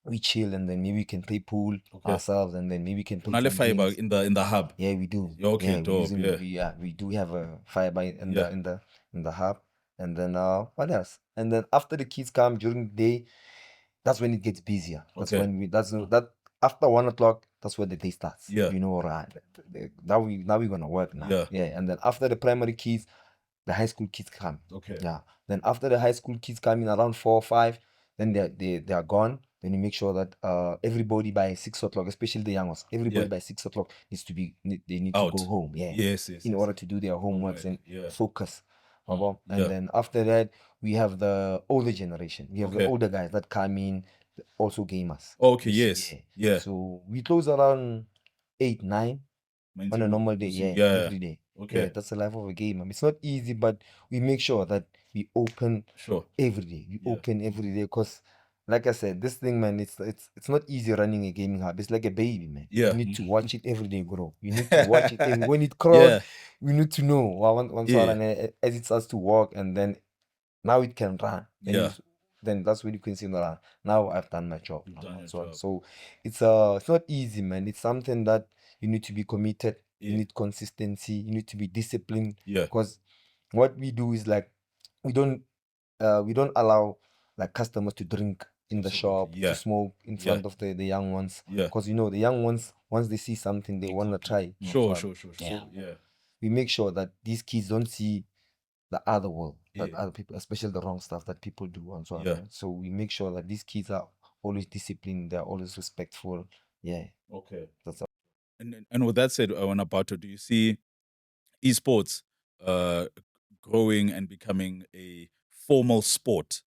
we chill, and then maybe we can play pool ourselves, and then maybe we can play fiber in the hub. Yeah, we do. Okay, yeah, dope. We do have a fiber in the hub. And then what else? And then after the kids come during the day, that's when it gets busier. That's when that after 1 o'clock, that's where the day starts. Yeah. Right. Now we're gonna work now. Yeah. And then after the primary kids, the high school kids come. Okay. Yeah. Then after the high school kids come in around 4 or 5, then they are gone. Then you make sure that everybody by 6 o'clock, especially the young ones, everybody by 6 o'clock they need to go home. Yeah. Yes. In order to do their homeworks and focus. And then after that, we have the older generation. We have the older guys that come in, also gamers. Okay, yes. Yeah. So we close around 8, 9 on a normal day. Yeah. Every day. Okay. Yeah, that's the life of a gamer. It's not easy, but we make sure that we open every day. We open every day because, like I said, this thing, man, it's not easy running a gaming hub. It's like a baby, man. Yeah. You need to watch it every day grow. You need to watch it. And when it crawls, we need to know once as it starts to walk, and then now it can run. Then that's when you can see around. Now I've done my job. So it's not easy, man. It's something that you need to be committed. You need consistency. You need to be disciplined. Yeah. Because what we do is like we don't allow like customers to drink in the shop, to smoke in front of the young ones. Yeah. Because the young ones, once they see something, they want to try. Sure. Yeah. We make sure that these kids don't see the other world, that other people, especially the wrong stuff that people do and so on. Right? So we make sure that these kids are always disciplined, they're always respectful. Yeah. Okay. That's all. And with that said, Barto, do you see esports growing and becoming a formal sport?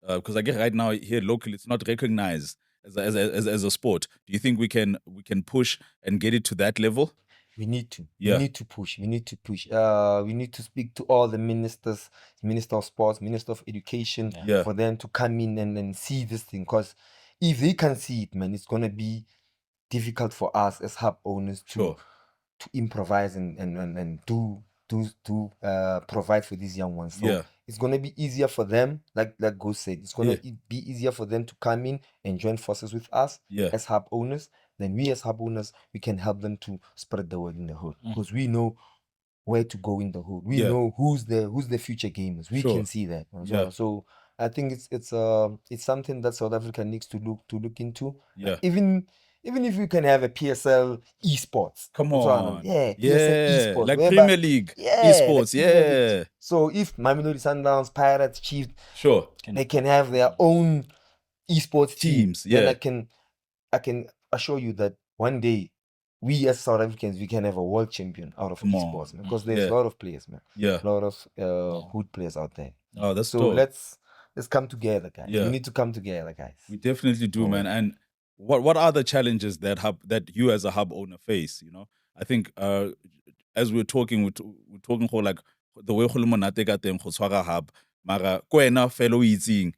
Because I guess right now here locally it's not recognized as a sport. Do you think we can push and get it to that level? We need to. We need to push. We need to speak to all the ministers, Minister of Sports, Minister of Education, for them to come in and see this thing. Because if they can see it, man, it's gonna be difficult for us as hub owners to improvise and do provide for these young ones. So it's gonna be easier for them, like Go said, it's gonna be easier for them to come in and join forces with us as hub owners. Then we as hub owners, we can help them to spread the word in the hood. Because we know where to go in the hood. We know who's the future gamers. We can see that. So I think it's something that South Africa needs to look into. Even if you can have a PSL esports. Come on. PSL esports. Like Premier League esports. League. So if Mamelodi Sundowns, Pirates, Chiefs, they can have their own esports teams. Then I can assure you that one day we as South Africans, we can have a world champion out of esports, man, because there's a lot of players, man. A lot of good players out there. Oh, that's so dope. Let's come together, guys. We need to come together, guys. We definitely do, man. And what are the challenges that you as a hub owner face? You know, I think as we're talking for like the way go monate ka teng go tshwara hub, mara ko wena fellow itseng.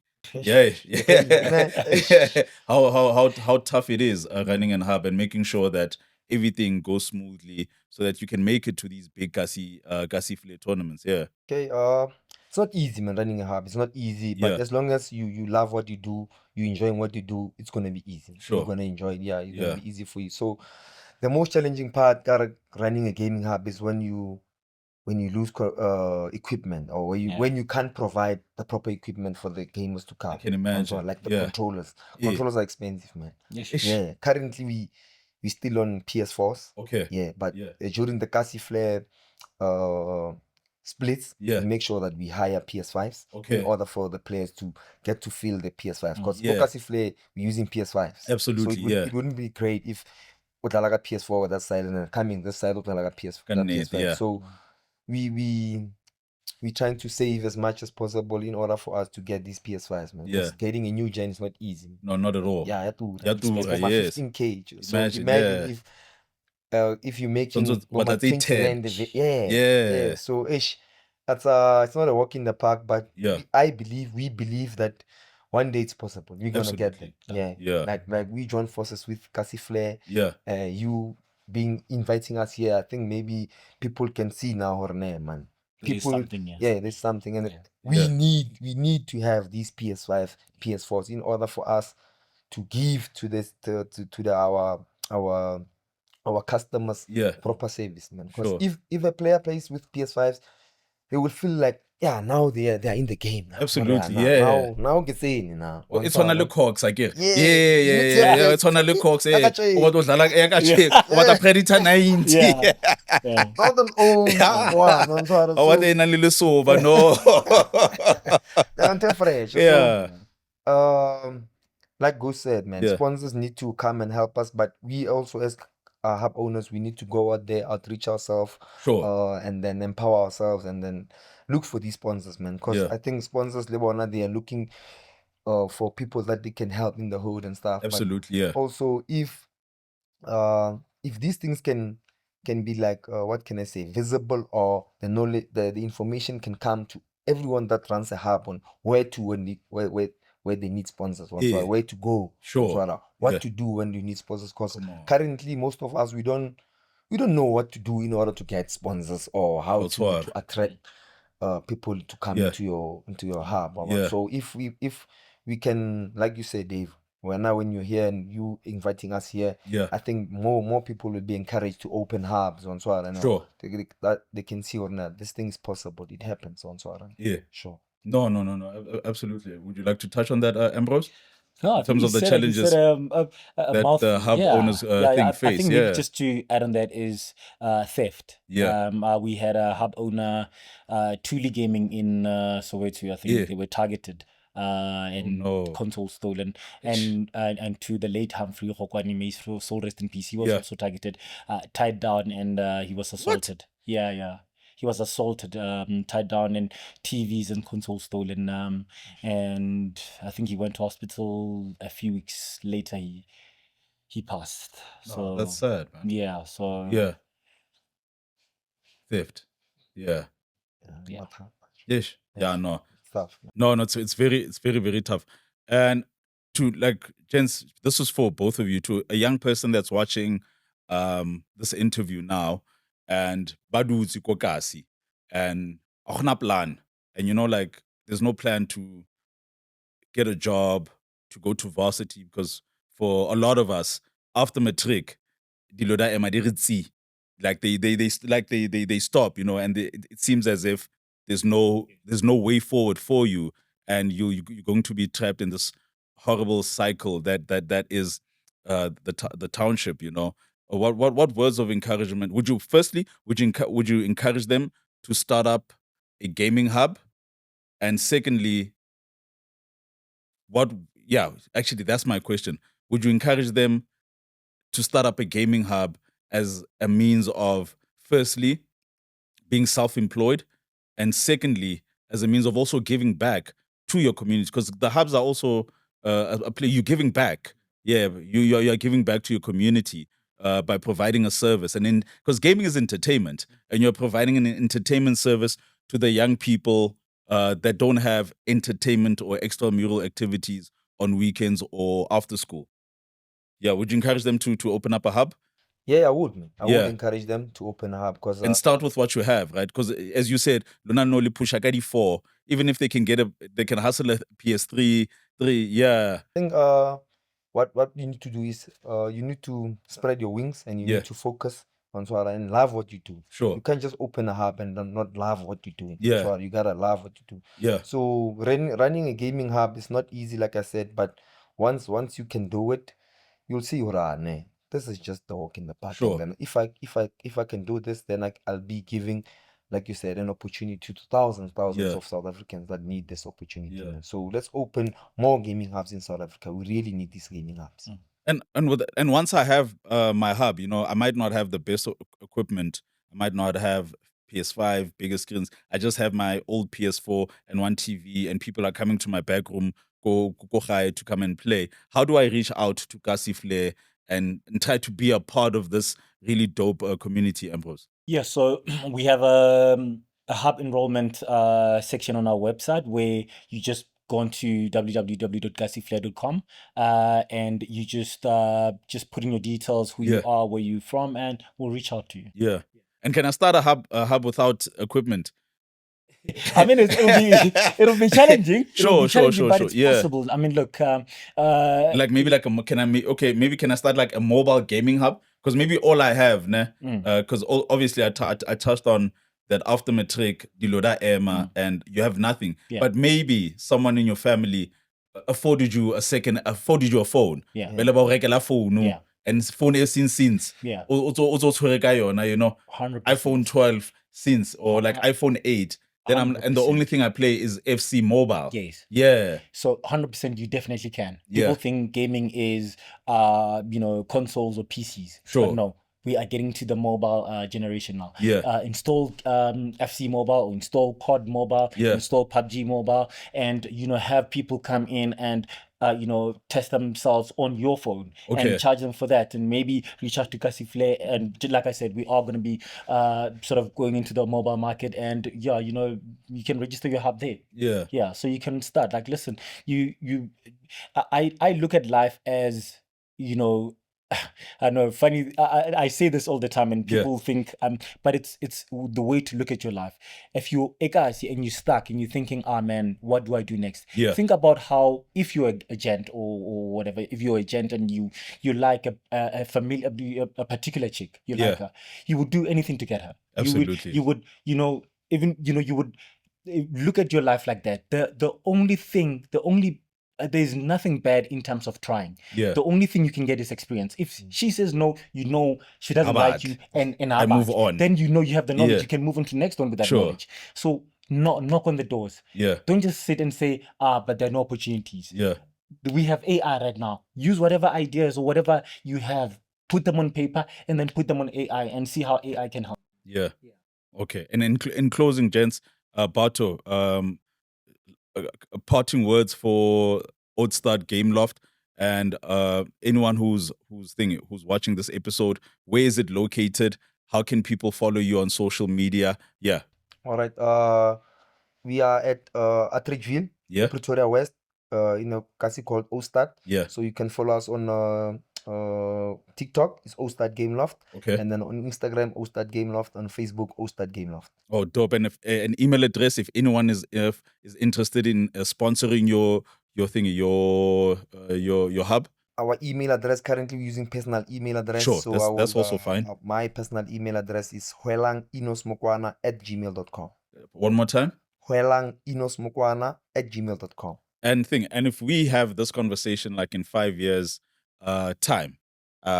How tough it is running a hub and making sure that everything goes smoothly so that you can make it to these big Gasi Flare tournaments. Yeah. Okay. It's not easy, man, running a hub. It's not easy, but as long as you love what you do, you enjoying what you do, it's gonna be easy. You're gonna enjoy it. It's gonna be easy for you. So the most challenging part running a gaming hub is when you lose equipment, or when you can't provide the proper equipment for the gamers to come. I can imagine. Like the controllers. Controllers are expensive, man. Yeah. Currently we still on PS4s. Okay. Yeah, but during the Gasi Flare splits, we make sure that we hire PS5s in order for the players to get to feel the PS5. Because for Gasi Flare, we're using PS5s. Absolutely. So it wouldn't be great if Utalaga PS4 with that side and then coming this side Utalaga PS5. So we trying to save as much as possible in order for us to get these PS5s, man. Because getting a new gen is not easy. No, not at all. Yeah, you have to over 15K. So imagine if you make it 20 so that's it's not a walk in the park, but we believe that one day it's possible. We're gonna get there. Like we join forces with Gasi Flare. You inviting us here, I think maybe people can see now her name, man. There's something, and we need to have these PS5, PS4s in order for us to give to our customers proper service, man. Because if a player plays with PS5s, they will feel like now they are in the game now. Absolutely. Now get in now. It's on a look Hawks, I guess. It's on a look Hawks. What was like what a Predator 90. Not an old one. What they in a little sober, no. They're fresh. Like Gus said, man, sponsors need to come and help us, but we also as hub owners, we need to go out there, outreach ourselves, and then empower ourselves, and then look for these sponsors, man. Because I think sponsors, they are looking for people that they can help in the hood and stuff. Absolutely, but also, if these things can be like what can I say, visible, or the knowledge, the information can come to everyone that runs a hub on where they need sponsors, where to go, what to do when you need sponsors. Because currently, most of us we don't know what to do in order to get sponsors, or how to attract people to come into your hub. So if we can, like you said, Dave, when you're here and you inviting us here, I think more people will be encouraged to open hubs on that they can see or not, this thing is possible, it happens on No, absolutely. Would you like to touch on that, Ambrose? No, in terms of the challenges that the hub owners face. I think maybe just to add on that is theft. We had a hub owner, Thuli Gaming in Soweto. I think they were targeted and consoles stolen. And to the late Humphrey Khokwani Mace, soul rest in peace, he was also targeted, tied down, and he was assaulted. What? He was assaulted, tied down, and TVs and consoles stolen. And I think he went to hospital. A few weeks later, he passed. So that's sad, man. Yeah. So theft. Yes. No. Tough. No. It's very, very tough. And to gents, this is for both of you. To a young person that's watching this interview now, and Badutsi Kokasi, and Ochna plan, and there's no plan to get a job, to go to varsity, because for a lot of us, after matric, diloda ema diritsi, like they stop, and it seems as if there's no way forward for you, and you're going to be trapped in this horrible cycle that is the township. What words of encouragement would you encourage them to start up a gaming hub, and secondly, actually that's my question. Would you encourage them to start up a gaming hub as a means of, firstly, being self-employed, and secondly, as a means of also giving back to your community? Because the hubs are also you're giving back. Yeah, you're giving back to your community by providing a service. And then, because gaming is entertainment, and you're providing an entertainment service to the young people that don't have entertainment or extramural activities on weekends or after school. Yeah, would you encourage them to open up a hub? Yeah, I would. I would encourage them to open a hub, because and start with what you have, right? Because as you said, Luna Noli Pushakadi 4, even if they can hustle a PS3, yeah. I think what you need to do is you need to spread your wings, and you need to focus on Swara and love what you do. Sure. You can't just open a hub and not love what you're doing. Yeah. Swara, you gotta love what you do. Yeah. So running a gaming hub is not easy, like I said, but once you can do it, you'll see, this is just the walk in the park. Sure. And then if I can do this, then I'll be giving, like you said, an opportunity to thousands of South Africans that need this opportunity. Yeah. So let's open more gaming hubs in South Africa. We really need these gaming hubs. And once I have my hub, I might not have the best equipment. I might not have PS5, bigger screens. I just have my old PS4 and one TV, and people are coming to my back room, go to come and play. How do I reach out to Kasifle and try to be a part of this really dope community, Ambrose? Yeah, so we have a hub enrollment section on our website where you just go on to www.kasifle.com and you just put in your details, who you are, where you're from, and we'll reach out to you. Yeah. And can I start a hub without equipment? I mean, it'll be challenging. Sure. But it's possible. I mean, look, like maybe can I start like a mobile gaming hub? Because maybe all I have, because obviously I touched on that after matric, diloda Emma, and you have nothing. Yeah. But maybe someone in your family afforded you a phone. Yeah. Yeah. And phone is since. Yeah. Also 100%. iPhone 12 since, or like iPhone 8. Then and the only thing I play is FC Mobile. Yes. Yeah. So 100% you definitely can. Yeah. People think gaming is consoles or PCs. Sure. But no, we are getting to the mobile generation now. Yeah. Install FC Mobile, or install COD Mobile, install PUBG Mobile, and have people come in and test themselves on your phone and charge them for that, and maybe reach out to Kasifle. And like I said, we are going to be sort of going into the mobile market, and you can register your hub there. Yeah. So you can start. Like, listen, I look at life as, I know, funny. I say this all the time, and people think, but it's the way to look at your life. If you're ekasi and you're stuck and you're thinking, man, what do I do next? Think about how, if you're a gent or whatever, if you're a gent and you like a familiar, a particular chick, you like her, you would do anything to get her. Absolutely. You would you would look at your life like that. There's nothing bad in terms of trying. Yeah. The only thing you can get is experience. If she says no, she doesn't like you, and I move on. Then you have the knowledge. You can move on to the next one with that knowledge. So knock on the doors. Yeah. Don't just sit and say, but there are no opportunities. Yeah. We have AI right now. Use whatever ideas or whatever you have, put them on paper, and then put them on AI and see how AI can help. Yeah. Okay. And in closing, gents, Barto, parting words for Oddstart Game Loft and anyone who's watching this episode. Where is it located? How can people follow you on social media? Yeah. All right. We are at Atteridgeville, Pretoria West, in a kasi called Oddstart. Yeah. So you can follow us on TikTok, it's Oddstart Game Loft. Okay. And then on Instagram, Oddstart Game Loft. On Facebook, Oddstart Game Loft. Oh, dope! And if an email address, if anyone is interested in sponsoring your hub. our email address, currently using personal email address. Sure, So that's also fine. My personal email address is hwelanginosmokwana@gmail.com. One more time. hwelanginosmokwana@gmail.com. And if we have this conversation like in 5 years time,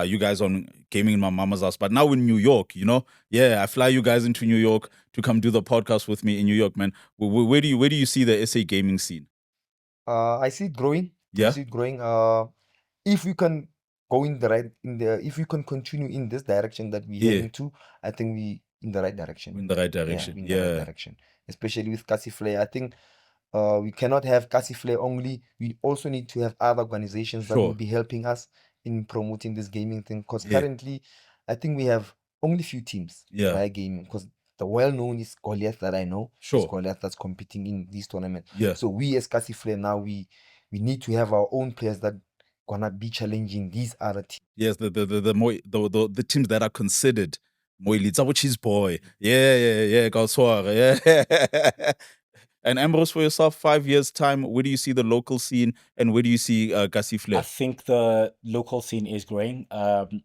you guys on Gaming in My Mama's House, but now in New York, I fly you guys into New York to come do the podcast with me in New York, man. Where do you see the SA gaming scene? I see it growing. Yeah. I see it growing. If we can go if we can continue in this direction that we're heading to, I think we in the right direction. In the right direction. In the right direction. Especially with Casiflay. I think we cannot have Casiflay only. We also need to have other organizations that will be helping us in promoting this gaming thing. Because currently, I think we have only few teams by gaming. Because the well-known is Goliath that I know. Sure. It's Goliath that's competing in these tournaments. Yeah. So we as Casiflay now, we need to have our own players that gonna be challenging these other teams. Yes, the teams that are considered Moili Tsabuchi's boy. Yeah, Galswara. Yeah. And Ambrose, for yourself, 5 years' time, where do you see the local scene and where do you see Casiflay? I think the local scene is growing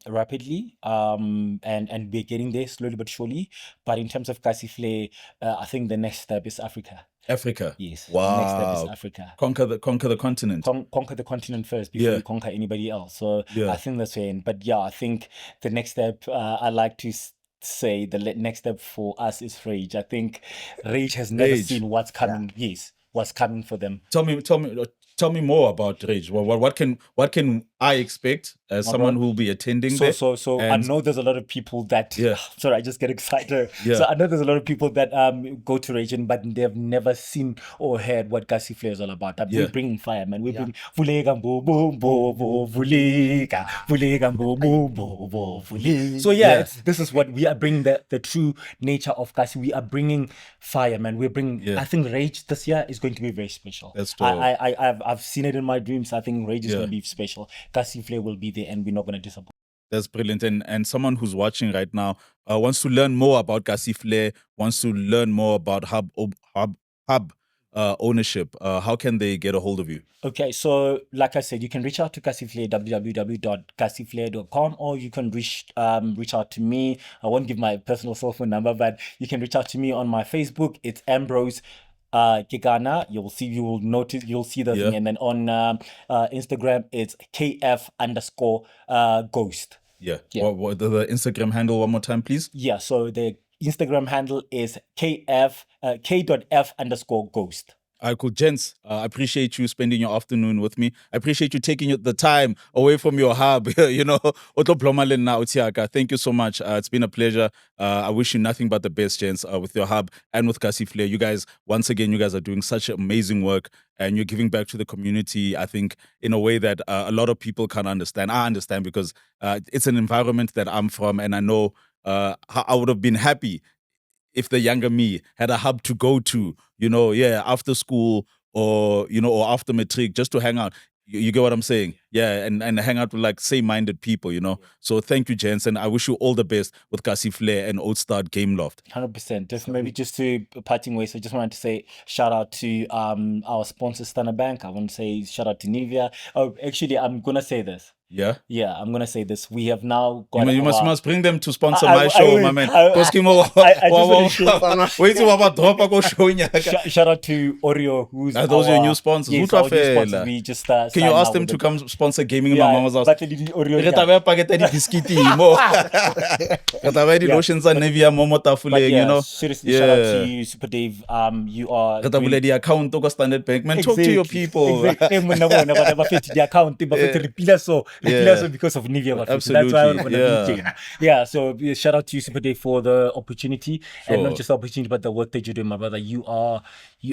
rapidly, and we're getting there slowly but surely. But in terms of Casiflay, I think the next step is Africa. Africa. Yes. Wow. The next step is Africa. Conquer the continent. Conquer the continent first before you conquer anybody else. So I think that's it. But I think the next step, I like to say the next step for us is Rage. I think Rage has never seen what's coming. Yeah. Yes, what's coming for them. Tell me more about Rage. What can I expect as someone who will be attending there? So I know there's a lot of people that sorry, I just get excited. So I know there's a lot of people that go to Rage, but they've never seen or heard what Casiflay is all about. We're bringing fire, man. We bring So this is what we are bringing, the true nature of Kasi. We are bringing fire, man. We're bringing. I think Rage this year is going to be very special. That's true. I've seen it in my dreams. I think Rage is going to be special. Casiflay will be there, and we're not going to disappoint. That's brilliant. And someone who's watching right now wants to learn more about Casiflay, wants to learn more about hub ownership. How can they get a hold of you? Okay, so like I said, you can reach out to Casiflay, www.casiflay.com, or you can reach out to me. I won't give my personal cell phone number, but you can reach out to me on my Facebook. It's Ambrose Kigana. You'll see the thing. And then on Instagram, it's KF_ghost. Yeah. What the Instagram handle one more time, please? Yeah, so the Instagram handle is K.F_ghost. Cool. Gents, I appreciate you spending your afternoon with me. I appreciate you taking the time away from your hub. Thank you so much. It's been a pleasure. I wish you nothing but the best, gents, with your hub and with Casiflay. You guys, once again, you guys are doing such amazing work and you're giving back to the community, I think, in a way that a lot of people can't understand. I understand because it's an environment that I'm from, and I know I would have been happy if the younger me had a hub to go to, after school or after matric, just to hang out. You get what I'm saying? Yeah, and hang out with like same-minded people, So thank you, gents, and I wish you all the best with Casiflay and Old Start Game Loft. 100%. Just to parting ways, I just wanted to say shout out to our sponsor, Standard Bank. I want to say shout out to Nivea. Oh, actually, I'm gonna say this. Yeah, I'm gonna say this. We have now got. You must bring them to sponsor my show, my man. Shout out to Oreo, who's those are your new sponsors. Yes, our new sponsors. We just can you ask them to come sponsor Gaming in My Mama's House? Lotions and Nivea seriously, shout out to you, Super Dave. You are the account of Standard Bank. Man, talk to your people. Because of Nivea. Absolutely. That's why so shout out to you, Super Dave, for the opportunity. And not just the opportunity, but the work that you're doing, my brother.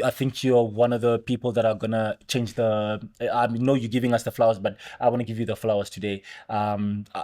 I think you're one of the people that are gonna change I know you're giving us the flowers, but I want to give you the flowers today.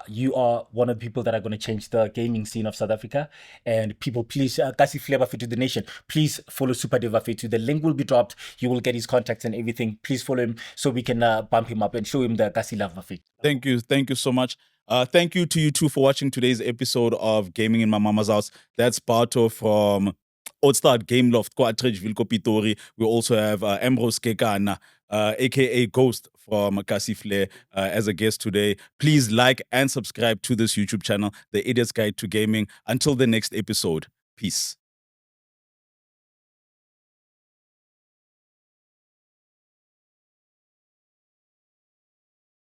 You are one of the people that are gonna change the gaming scene of South Africa. And people, please, Casiflay Bafetu to the nation. Please follow Super Dave Bafetu. The link will be dropped. You will get his contacts and everything. Please follow him so we can bump him up and show him the Kasi love Bafetu. Thank you so much. Thank you to you two for watching today's episode of Gaming in My Mama's House. That's Barto from Oudstad Game Loft, Atteridgeville, Pitori. We also have Ambrose Kekana, aka Ghost from Kasifle, as a guest today. Please like and subscribe to this YouTube channel, The Idiot's Guide to Gaming. Until the next episode, peace.